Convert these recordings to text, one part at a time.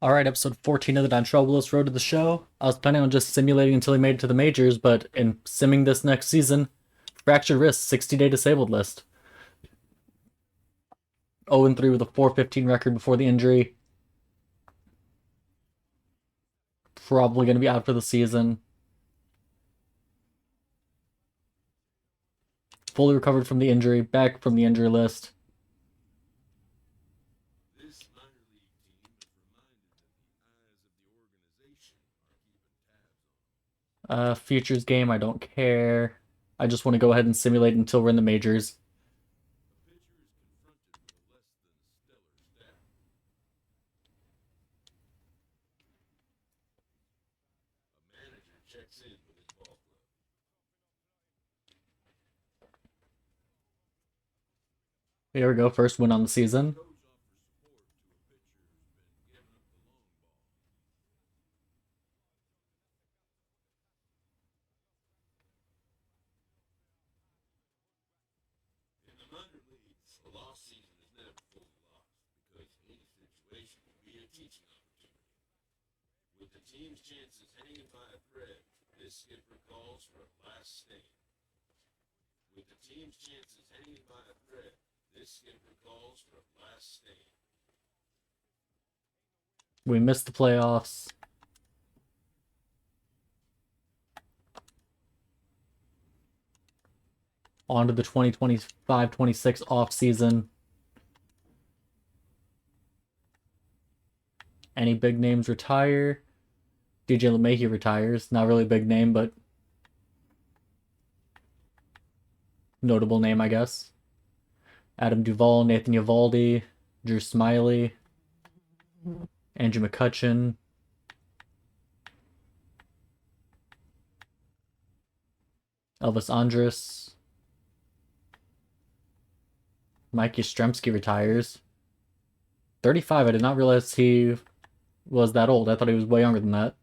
Alright, episode 14 of the Dontrelle Willis Road to the Show. I was planning on just simulating until he made it to the majors, but in simming this next season, fractured wrist, 60-day disabled list. 0-3 with a 4.15 record before the injury. Probably going to be out for the season. Fully recovered from the injury, back from the injury list. Futures game, I don't care. I just want to go ahead and simulate until we're in the majors. Here we go, first win on the season. With the team's chances hanging by a thread, this skipper calls for a last stand. With the team's chances hanging by a thread, this skipper calls for a last stand. We missed the playoffs. On to the 2025-26 off season. Any big names retire? DJ LeMahieu retires. Not really a big name, but notable name, I guess. Adam Duvall, Nathan Eovaldi, Drew Smyly, Andrew McCutchen, Elvis Andrus, Mike Yastrzemski retires. 35, I did not realize he was that old. I thought he was way younger than that.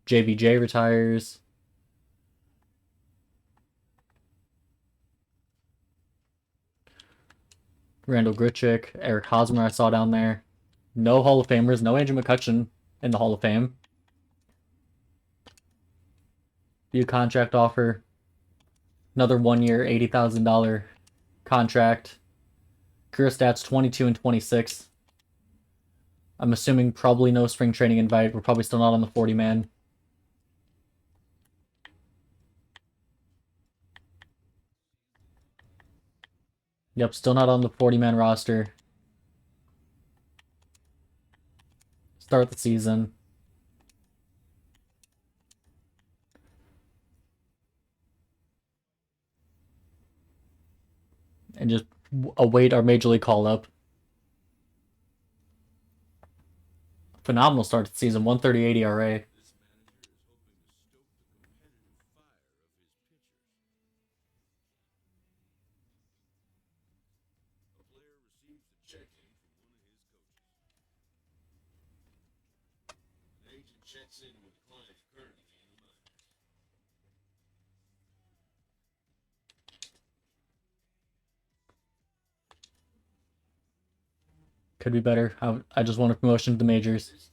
JBJ retires. Randall Grichuk, Eric Hosmer I saw down there. No Hall of Famers, no Andrew McCutchen in the Hall of Fame. View contract offer. Another 1 year, $80,000 contract. Career stats 22 and 26. I'm assuming probably no spring training invite. We're probably still not on the 40-man. Yep, still not on the 40-man roster. Start the season. And just await our major league call-up. Phenomenal start to the season, 138 ERA. Checks in with the client currently in the minors. Could be better. I just want a promotion to the majors.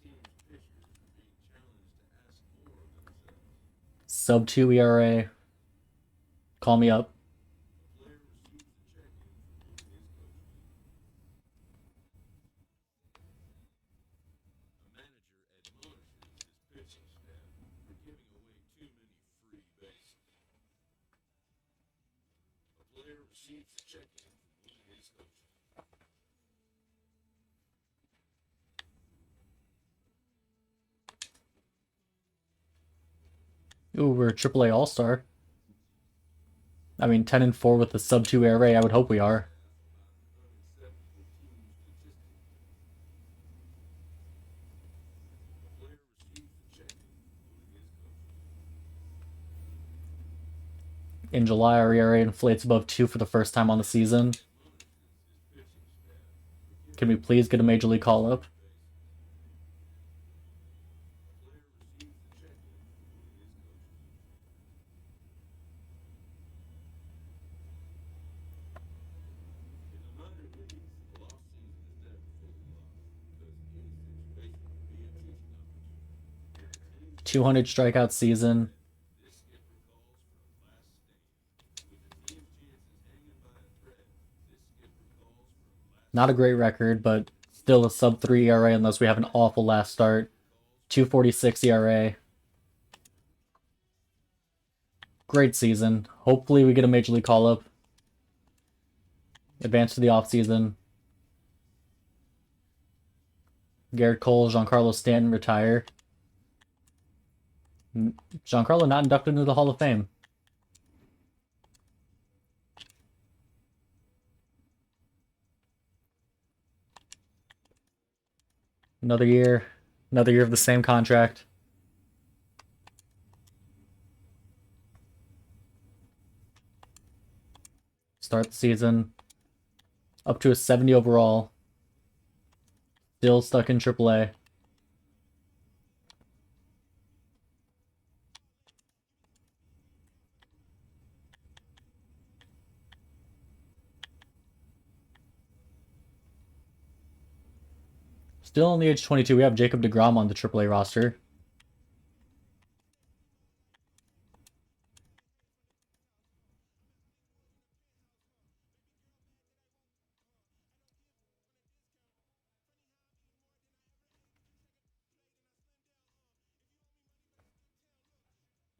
Sub 2 ERA. Call me up. Ooh, we're a AAA All-Star. I mean, 10 and 4 with the sub 2 ERA. I would hope we are. In July, our ERA inflates above 2 for the first time on the season. Can we please get a major league call-up? 200 strikeout season. This skipper calls for a last stand. With the team's chances hanging by a thread, this skipper calls for a last Not a great record, but still a sub 3 ERA unless we have an awful last start. 2.46 ERA. Great season. Hopefully we get a major league call-up. Advance to the offseason. Garrett Cole, Giancarlo Stanton retire. Giancarlo not inducted into the Hall of Fame. Another year of the same contract. Start the season up to a 70 overall. Still stuck in AAA. Still only age 22. We have Jacob deGrom on the AAA roster.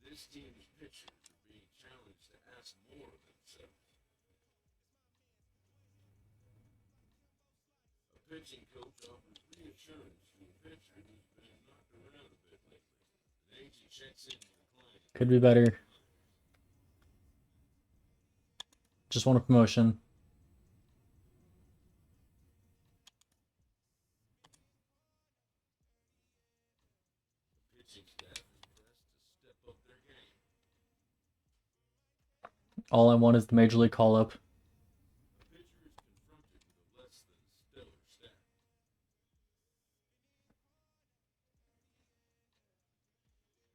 This team's pitchers are being challenged to ask more of themselves. A pitching coach offers reassurance to a pitcher who's been knocked around a bit lately. An agent checks in with the client. Could be better. Just want a promotion. The pitching staff is pressed to step up their game. All I want is the major league call-up. A pitcher is confronted with a less than stellar staff.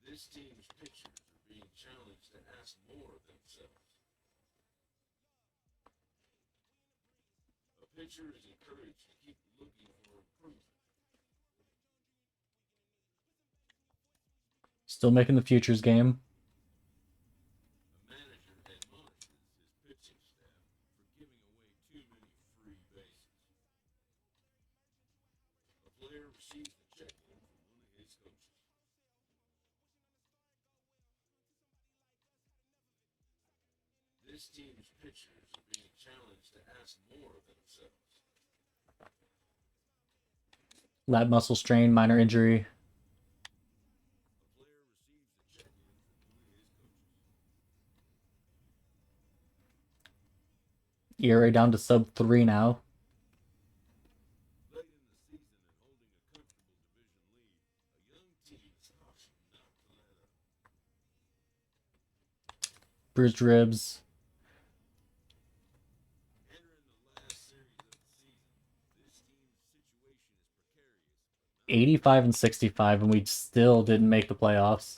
This team's pitchers are being challenged to ask more of themselves. A pitcher is encouraged to keep looking for improvement. Still making the futures game. A manager admonishes his pitching staff for giving away too many free bases. A player receives a check-in from one of his coaches. This team's pitchers are being challenged to ask more of themselves. Lat muscle strain, minor injury. A player receives a check-in from one of his coaches. ERA down to sub 3 now. Late in the season and holding a comfortable division lead, a young team is cautioned not to let up. Bruised ribs. Entering the last series of the season, this team's situation is precarious. 85 and 65, and we still didn't make the playoffs.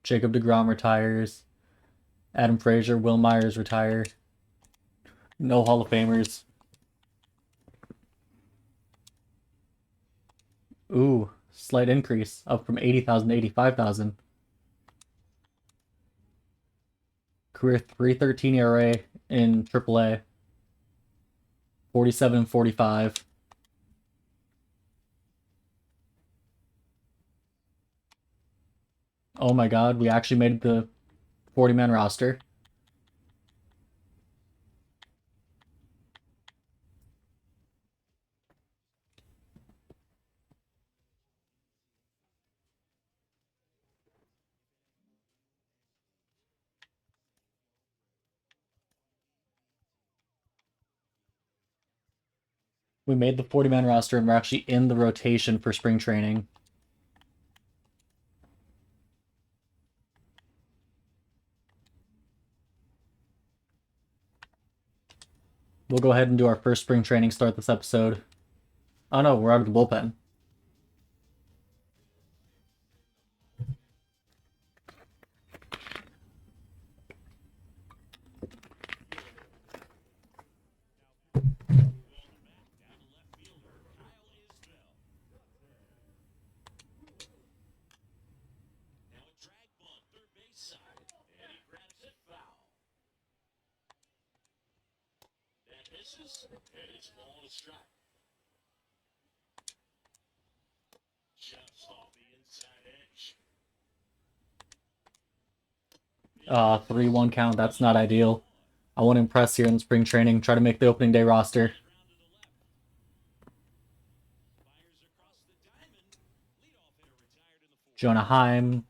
Jacob deGrom retires. Adam Frazier, Will Myers retire. No Hall of Famers. Ooh, slight increase, up from 80,000 to 85,000. Career 3.13 ERA in AAA. 47 and 45. Oh my god, we actually made the 40-man roster. We made the 40-man roster and we're actually in the rotation for spring training. We'll go ahead and do our first spring training start this episode. Oh no, we're out of the bullpen. misses, and it's ball and strike. Just off the inside edge. 3-1 count. That's not ideal. I want to impress here in spring training. Try to make the opening day roster. Jonah Heim.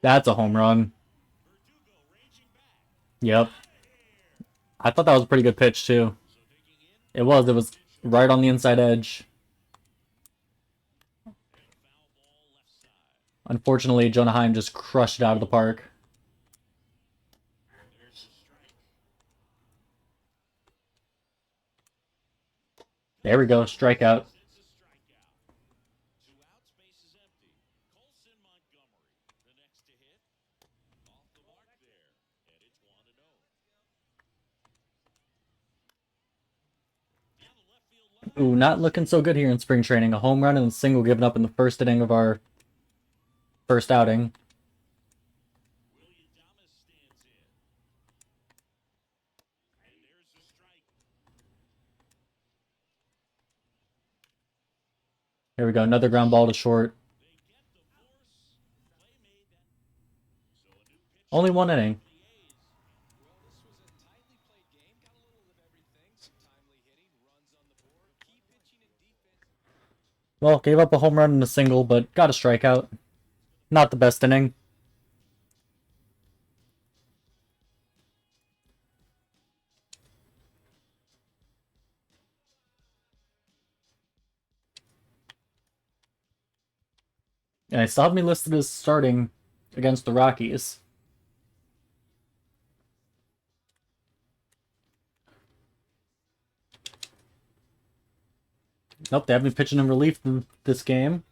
That's a home run. Yep. I thought that was a pretty good pitch, too. It was right on the inside edge. Unfortunately, Jonah Heim just crushed it out of the park. There we go, strikeout. Ooh, not looking so good here in spring training. A home run and a single given up in the first inning of our first outing. Here we go, another ground ball to short. Only one inning. Well, gave up a home run and a single, but got a strikeout. Not the best inning. And I still have me listed as starting against the Rockies. Nope, they have me pitching in relief this game.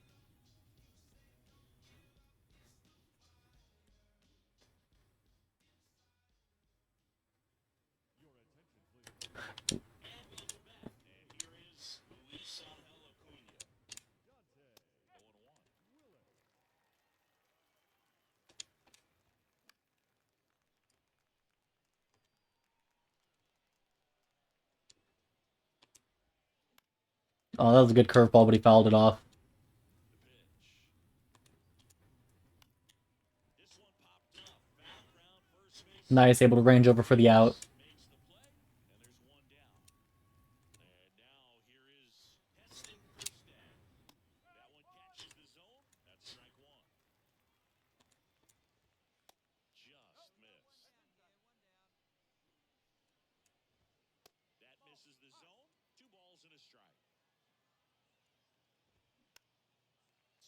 Oh, that was a good curveball, but he fouled it off. Nice, able to range over for the out.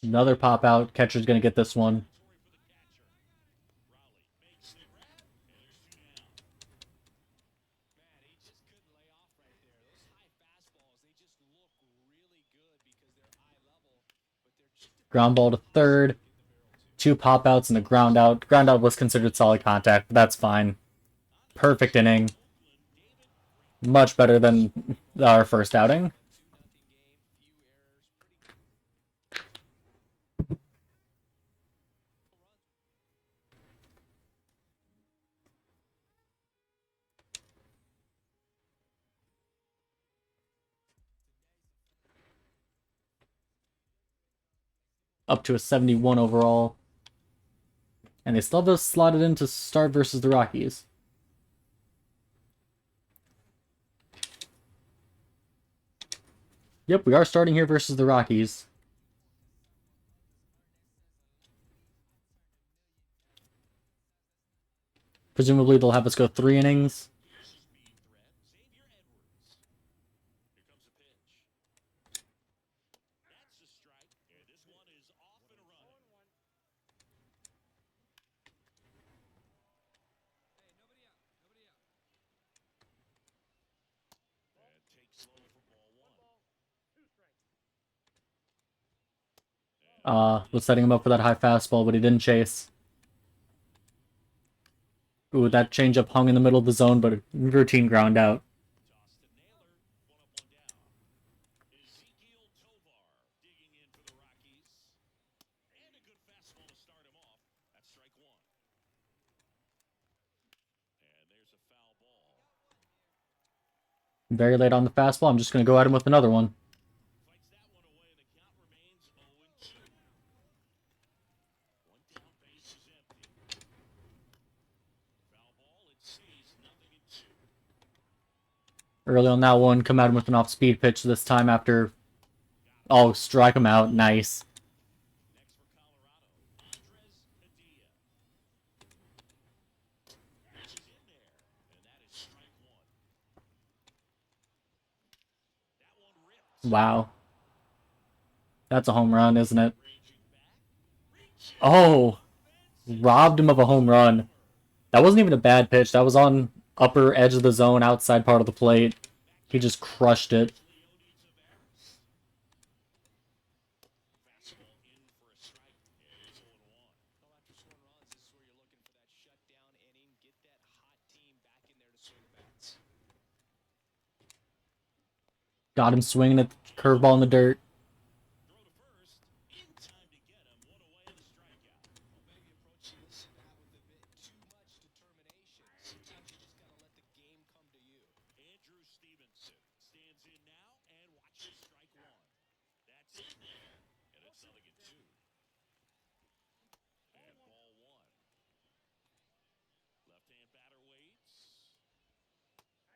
Another pop out. Catcher's going to get this one. Ground ball to third. 2 pop outs and a ground out. Ground out was considered solid contact, but that's fine. Perfect inning. Much better than our first outing. Up to a 71 overall. And they still have us slotted in to start versus the Rockies. Yep, we are starting here versus the Rockies. Presumably they'll have us go 3 innings. Was setting him up for that high fastball, but he didn't chase. Ooh, that changeup hung in the middle of the zone, but a routine ground out. Very late on the fastball. I'm just going to go at him with another one. Early on that one, come at him with an off-speed pitch this time after... Oh, strike him out. Nice. Wow. That's a home run, isn't it? Oh! Robbed him of a home run. That wasn't even a bad pitch. That was on upper edge of the zone, outside part of the plate. He just crushed it. Got him swinging at the curveball in the dirt.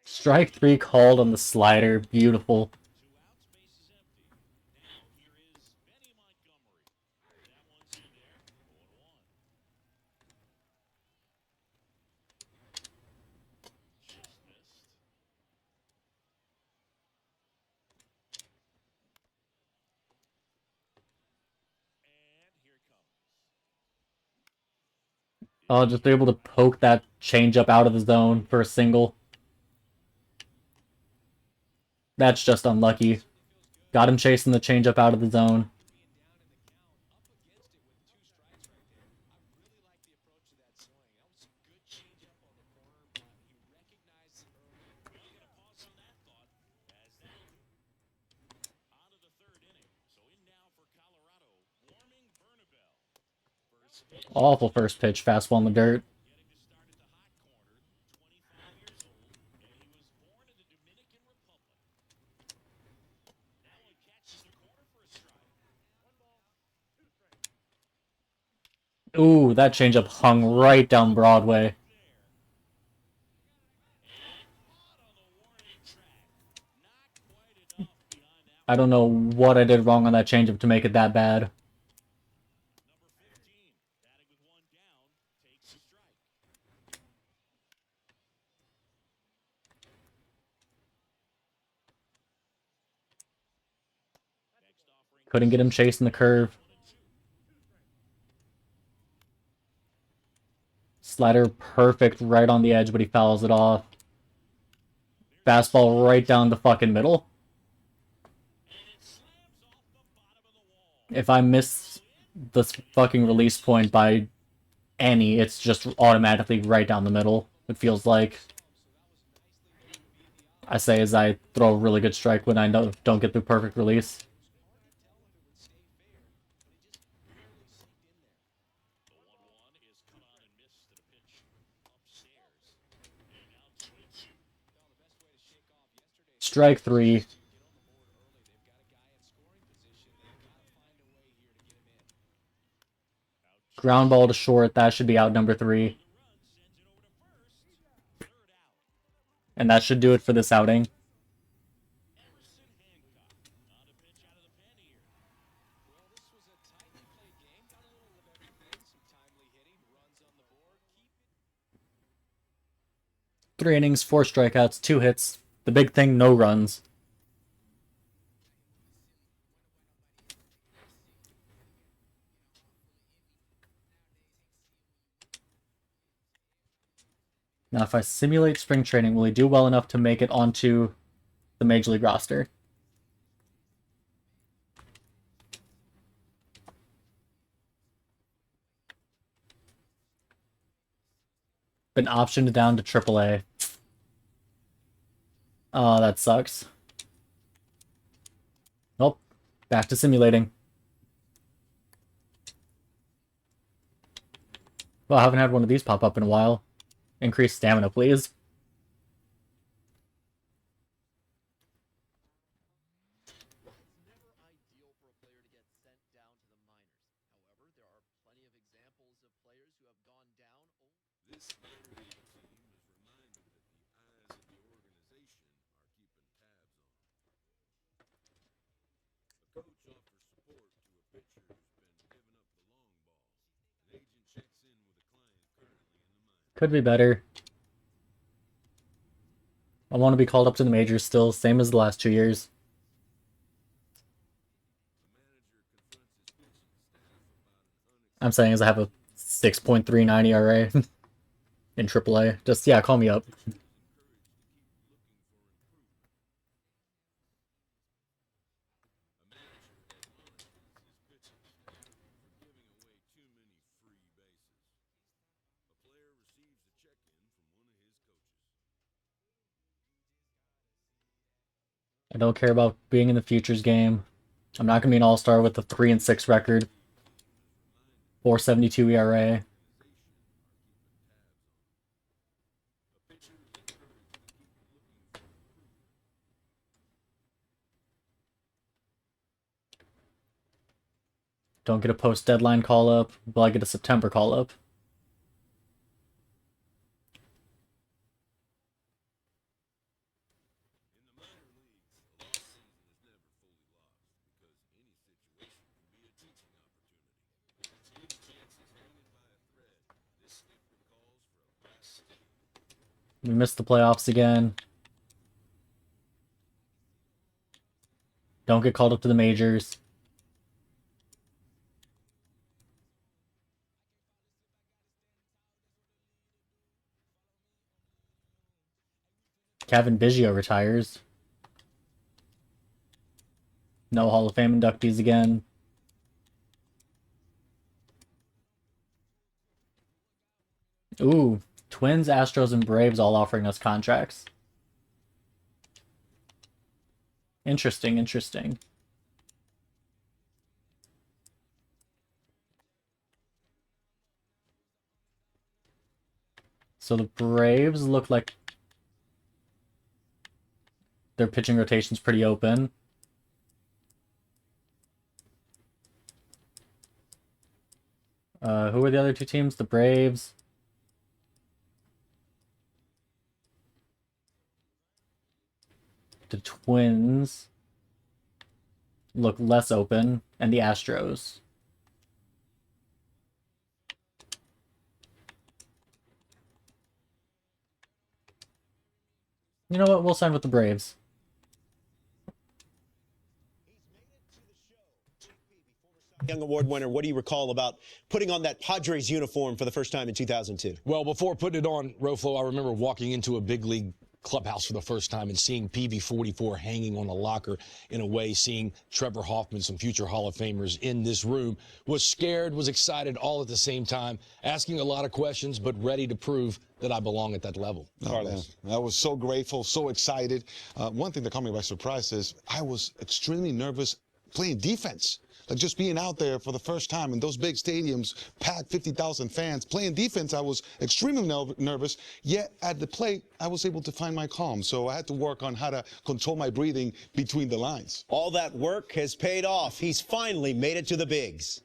Strike 3 called on the slider. Beautiful. Oh, just able to poke that changeup out of the zone for a single. That's just unlucky. Got him chasing the changeup out of the zone. Awful first pitch, fastball in the dirt. Ooh, that changeup hung right down Broadway. I don't know what I did wrong on that changeup to make it that bad. Couldn't get him chasing the curve. Slider perfect right on the edge, but he fouls it off. Fastball right down the fucking middle. If I miss this fucking release point by any, it's just automatically right down the middle, it feels like. I say as I throw a really good strike when I don't get the perfect release. Strike 3. Ground ball to short, that should be out number 3. And that should do it for this outing. Three innings, 4 strikeouts, 2 hits. The big thing, no runs. Now, if I simulate spring training, will he do well enough to make it onto the Major League roster? Been optioned down to AAA. Oh, that sucks. Nope. Back to simulating. Well, I haven't had one of these pop up in a while. Increase stamina, please. gone down. This minor league team is reminded that the eyes of the organization are keeping tabs on them. A coach offers support to a pitcher who's been giving up the long ball. An agent checks in with a client currently in the minors. Could be better. I want to be called up to the majors still, same as the last 2 years. I'm saying as I have a 6.39 ERA in AAA. Just, yeah, call me up. I don't care about being in the futures game. I'm not going to be an all-star with a 3-6 record. 4.72 ERA. Don't get a post-deadline call-up, but I get a September call-up. We missed the playoffs again. Don't get called up to the majors. Kevin Biggio retires. No Hall of Fame inductees again. Ooh, Twins, Astros, and Braves all offering us contracts. Interesting, interesting. So the Braves look like their pitching rotation's pretty open. Who are the other two teams? The Braves. The Twins look less open, and the Astros. You know what? We'll sign with the Braves. Young Award winner, what do you recall about putting on that Padres uniform for the first time in 2002? Well, before putting it on, Roflo, I remember walking into a big league clubhouse for the first time and seeing PV44 hanging on a locker. In a way, seeing Trevor Hoffman, some future Hall of Famers in this room. Was scared, was excited all at the same time, asking a lot of questions, but ready to prove that I belong at that level. Carlos. I was so grateful, so excited. One thing that caught me by surprise is I was extremely nervous playing defense. Like just being out there for the first time in those big stadiums, packed 50,000 fans, playing defense, I was extremely nervous. Yet at the plate, I was able to find my calm. So I had to work on how to control my breathing between the lines. All that work has paid off. He's finally made it to the bigs.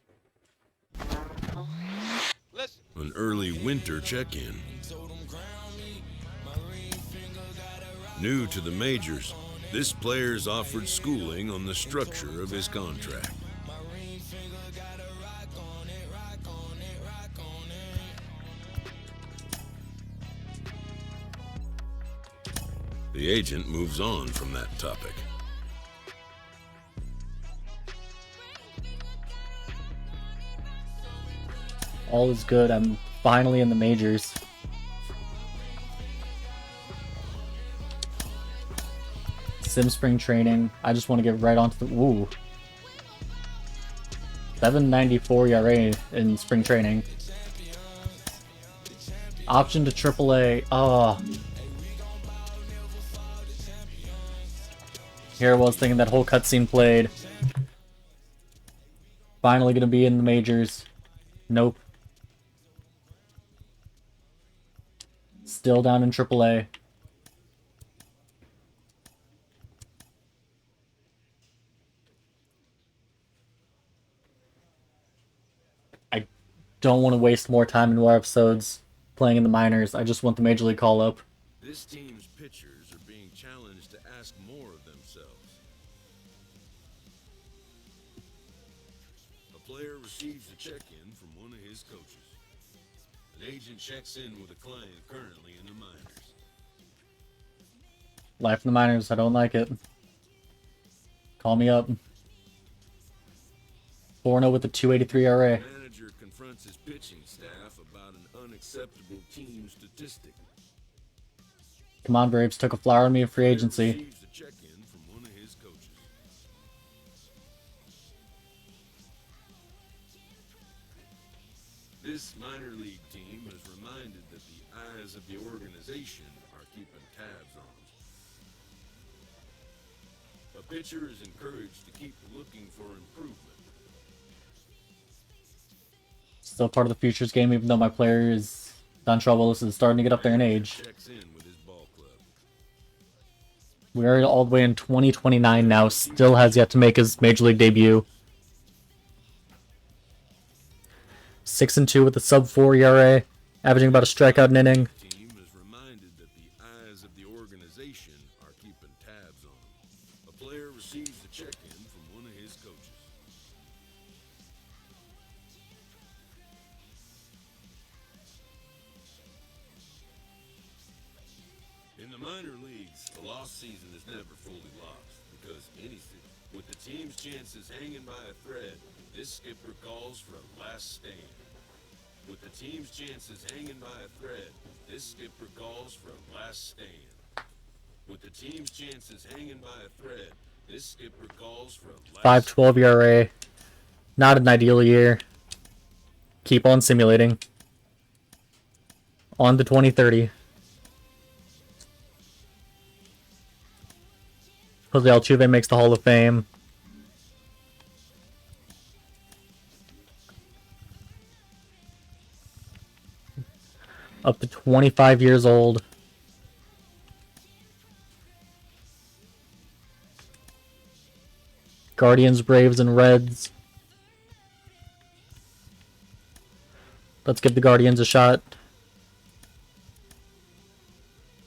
An early winter check-in. New to the majors, this player's offered schooling on the structure of his contract. The agent moves on from that topic. All is good. I'm finally in the majors. Sim spring training. I just want to get right onto the... Ooh. 7.94 ERA in spring training. Option to AAA. Oh. Here I was thinking that whole cutscene played. Finally gonna be in the majors. Nope. Still down in AAA. don't want to waste more time in more episodes playing in the minors. I just want the Major League call-up. This team's pitchers are being challenged to ask more of themselves. A player receives a check-in from one of his coaches. An agent checks in with a client currently in the minors. Life in the minors, I don't like it. Call me up. 4-0 with a 2.83 ERA. The manager confronts his pitching staff about an unacceptable team statistic. Come on, Braves. Took a flower on me in free agency. Receives a check-in from one of his coaches. This minor league team is reminded that the eyes of the organization are keeping tabs on them. A pitcher is encouraged to keep looking for improvement. Still part of the futures game, even though my player is Dontrelle Willis is starting to get up there in age. Checks in with his ball club. We're all the way in 2029 now. Still has yet to make his Major League debut. 6-2 with a sub-4 ERA, averaging about a strikeout an inning. The team is reminded that the eyes of the organization are keeping tabs on him. A player receives a check-in from one of his coaches. In the minor leagues, the lost season is never fully lost because with the team's chances hanging by a thread, this skipper calls for a last stand. With the team's chances hanging by a thread, this skipper calls for a last stand. With the team's chances hanging by a thread, this skipper calls for a last 5.12 ERA. Not an ideal year. Keep on simulating. On to 2030. Jose Altuve makes the Hall of Fame. Up to 25 years old. Guardians, Braves, and Reds. Let's give the Guardians a shot.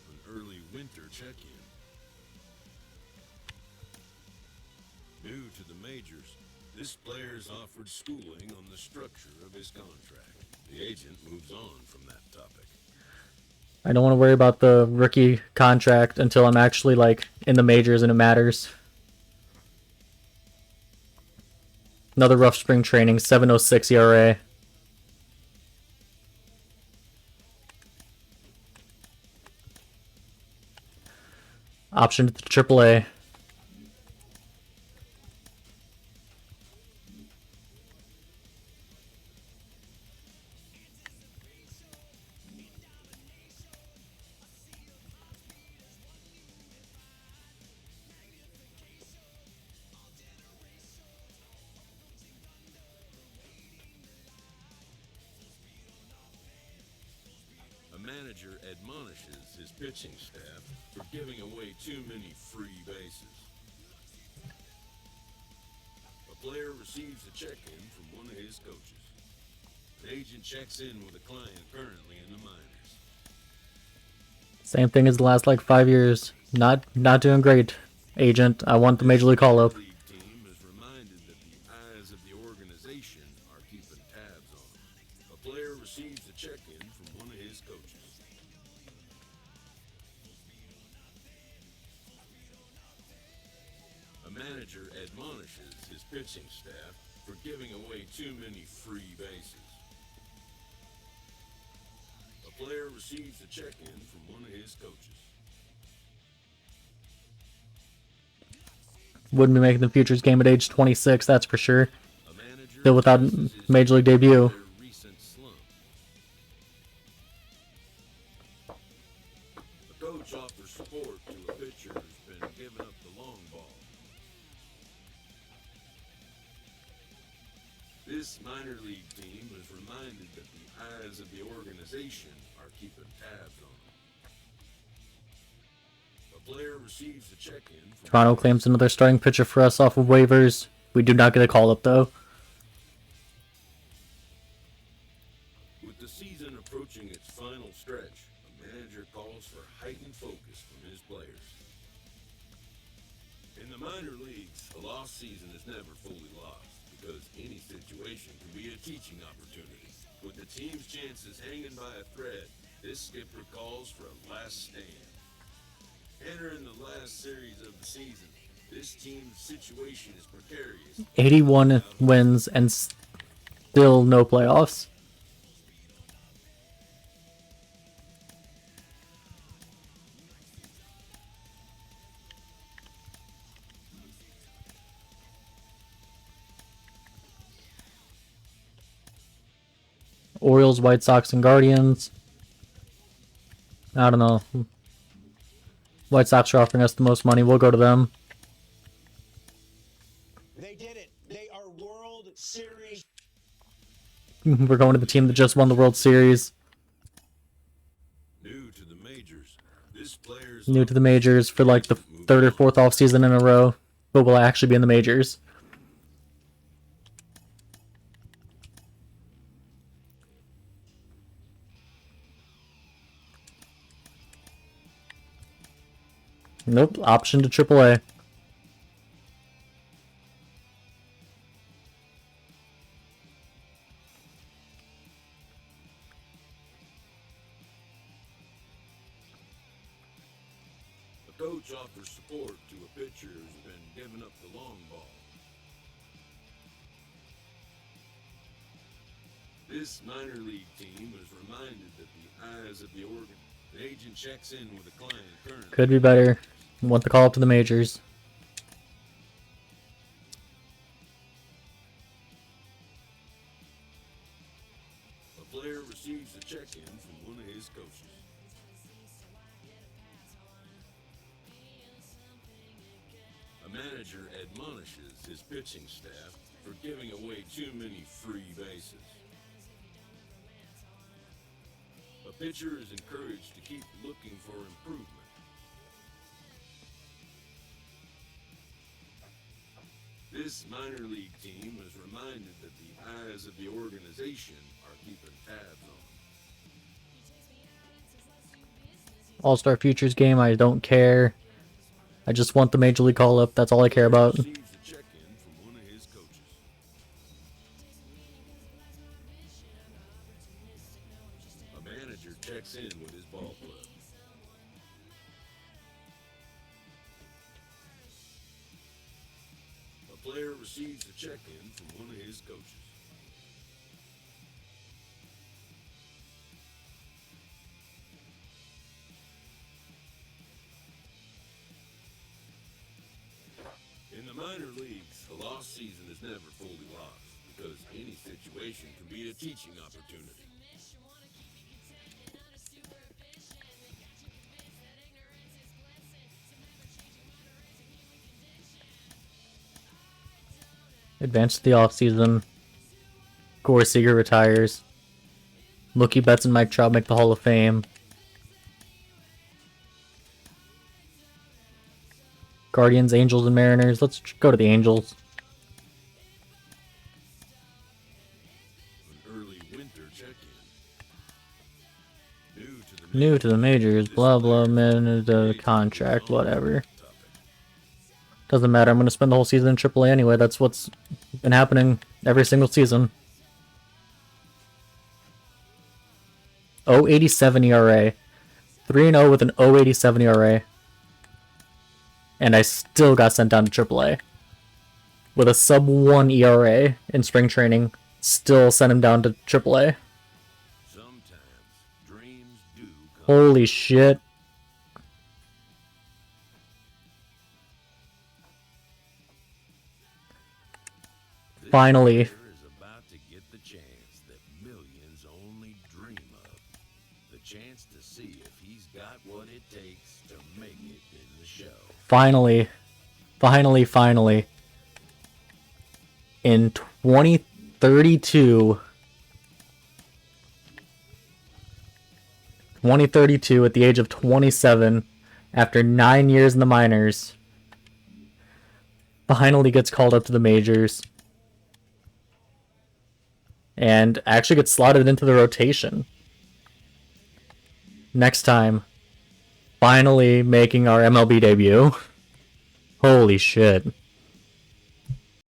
an early winter check-in. New to the majors, this player's offered schooling on the structure of his contract. The agent moves on from that topic. I don't want to worry about the rookie contract until I'm actually, like, in the majors and it matters. Another rough spring training, 7.06 ERA. Option to the AAA. A manager admonishes his pitching staff for giving away too many free bases. A player receives a check-in from one of his coaches. An agent checks in with a client currently in the minors. Same thing as the last, like, 5 years. Not doing great, agent. I want the Major League call-up. League team is reminded that the eyes of the organization are keeping tabs on him. A player receives a check-in from one of his coaches. A manager admonishes his pitching staff for giving away too many free bases. A player receives a check-in from one of his coaches. Wouldn't be making the futures game at age 26, that's for sure. A manager Still without addresses his Major League debut. their recent slump. A coach offers support to a pitcher who's been giving up the long ball. This minor league team is reminded that the eyes of the organization are keeping tabs on them. A player receives a check-in from Toronto claims another starting pitcher for us off of waivers. We do not get a call-up, though. minor leagues, a lost season is never fully lost because any situation can be a teaching opportunity. With the team's chances hanging by a thread, this skipper calls for a last stand. Entering the last series of the season, this team's situation is precarious. 81 wins and still no playoffs. Orioles, White Sox, and Guardians. I don't know. White Sox are offering us the most money. We'll go to them. They did it. They are World Series. We're going to the team that just won the World Series. New to the majors, this player's New to the majors for like the third or fourth off season in a row, but will actually be in the majors. Nope, option to AAA. A coach offers support to a pitcher who's been giving up the long ball. This minor league team is reminded that the eyes of the organ. The agent checks in with a client currently. Could be better. Want the call up to the majors. A player receives a check-in from one of his coaches. A manager admonishes his pitching staff for giving away too many free bases. A pitcher is encouraged to keep looking for improvement. This minor league team is reminded that the eyes of the organization are keeping tabs on them. All-Star Futures game, I don't care. I just want the Major League call-up. That's all I care about. Receives a check-in from one of his coaches. A manager checks in with his ball club. A player receives a check-in from one of his coaches. In the minor leagues, a lost season is never fully lost because any situation can be a teaching opportunity. Advance to the offseason. Corey Seager retires. Mookie Betts and Mike Trout make the Hall of Fame. Guardians, Angels, and Mariners. Let's go to the Angels. An early winter check-in. New to the majors. Blah, blah, man. The contract, whatever. Doesn't matter. I'm going to spend the whole season in AAA anyway. That's what's been happening every single season. 0.87 ERA. 3-0 with an 0.87 ERA. And I still got sent down to AAA. With a sub-1 ERA in spring training. Still sent him down to AAA. Sometimes dreams do come. Holy shit. Finally. This player is about to get the chance that millions only dream of. The chance to see if he's got what it takes to make it in the show. Finally. In 2032, at the age of 27, after 9 years in the minors, finally gets called up to the majors. And actually gets slotted into the rotation. Next time, finally making our MLB debut. Holy shit.